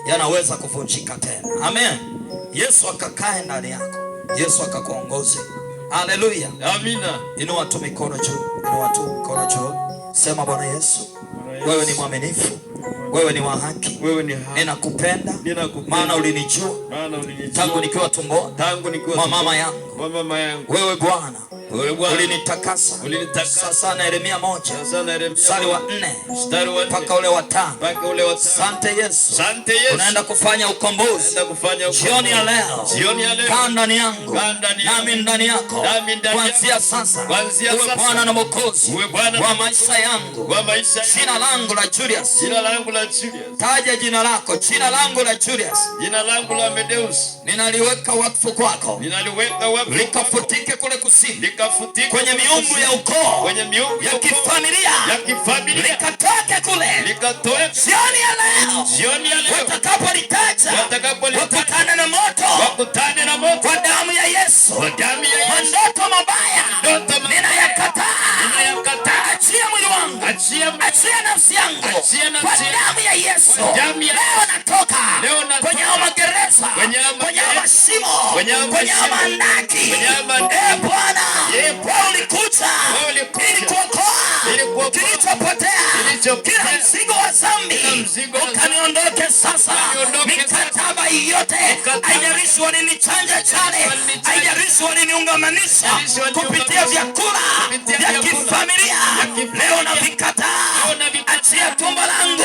yanaweza kuvunjika tena. Amen. Yesu akakae ndani yako. Yesu akakuongoze. Haleluya. Amina. Inua tu mikono juu. Inua tu mikono juu. Sema Bwana Yesu, wewe ni mwaminifu. Wewe ni wa haki. Ninakupenda maana ulinijua tangu nikiwa tumboni mwa mama yangu. Wewe Bwana ulinitakasa. Sasa na Yeremia 1 mstari wa 4 mpaka ule wa 5. Asante Yesu. Unaenda kufanya ukombozi jioni ya leo. Kaa ndani yangu nami ndani yako. Kuanzia sasa uwe Bwana na Mwokozi wa maisha yangu. Jina langu la Julius. Taja jina lako. Jina langu la Julius. Jina langu la Medeus. Ninaliweka wakfu kwako. Likafutike kule kusini. Kwenye miungu ya ukoo ya kifamilia. Likatoke kule. Jioni ya leo. Watakapolitaja. Wakutane na moto. Kwa damu ya Yesu. Mandoto mabaya. Ninayakataa. Achia mwili wangu. Achia nafsi yangu. Kwa damu ya Yesu. Leo natoka kwenye magereza. Kwenye mashimo. Kwenye mandaki. Bwana, ulikuja ili kuokoa kilichopotea. Kila mzigo wa dhambi ukaniondoke sasa. Mikataba yote, haijalishi walinichanja chale, haijalishi waliniungamanisha kupitia vyakula vya kifamilia, leo navikataa. Achia tumbo langu.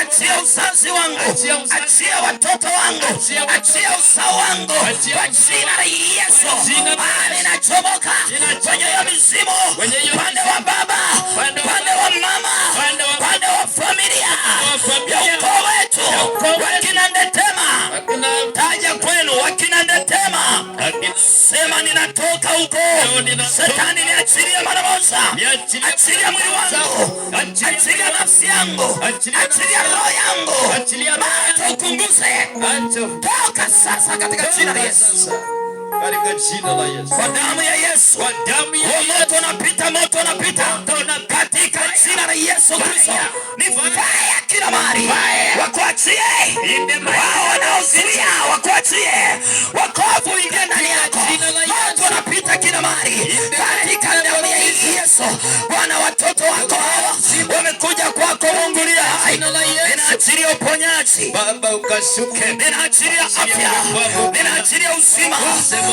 Achia uzazi wangu. Achia watoto wangu. Achia uzao wangu. Kwa jina la Yesu. Ninachomoka kwenye hiyo mizimu. Pande wa baba, pande wa mama, pande wa familia ya ukoo wetu. Wakina Ndetema, taja kwenu wakina Ndetema. Sema ninatoka huko. Shetani niachilie mara moja. Achilia mwili wangu. Achilia nafsi yangu. Achilia roho yangu. Macho upunguze. Toka sasa katika jina la Yesu. Kwa damu ya Yesu. Moto unapita. Katika jina la Yesu Kristo. Ni fire kila mahali. Wakuachie. Wao wanaozilia wakuachie. Wakovu ingia ndani yako. Moto unapita kila mahali. Katika damu ya Yesu. Bwana, watoto wako hawa wamekuja kwako Mungu aliye hai. Ninaachilia uponyaji. Baba ukashuke. Ninaachilia afya. Ninaachilia uzima.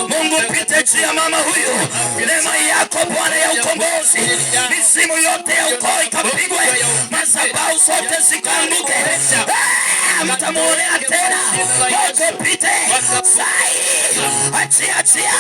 Mungu pite juu ya mama huyu. Neema yako Bwana ya ukombozi. Misimu yote ya ukoo ikapigwe. Madhabahu zote zikaanguke. Mtamuonea tena. Moto pite. Sai. Achia.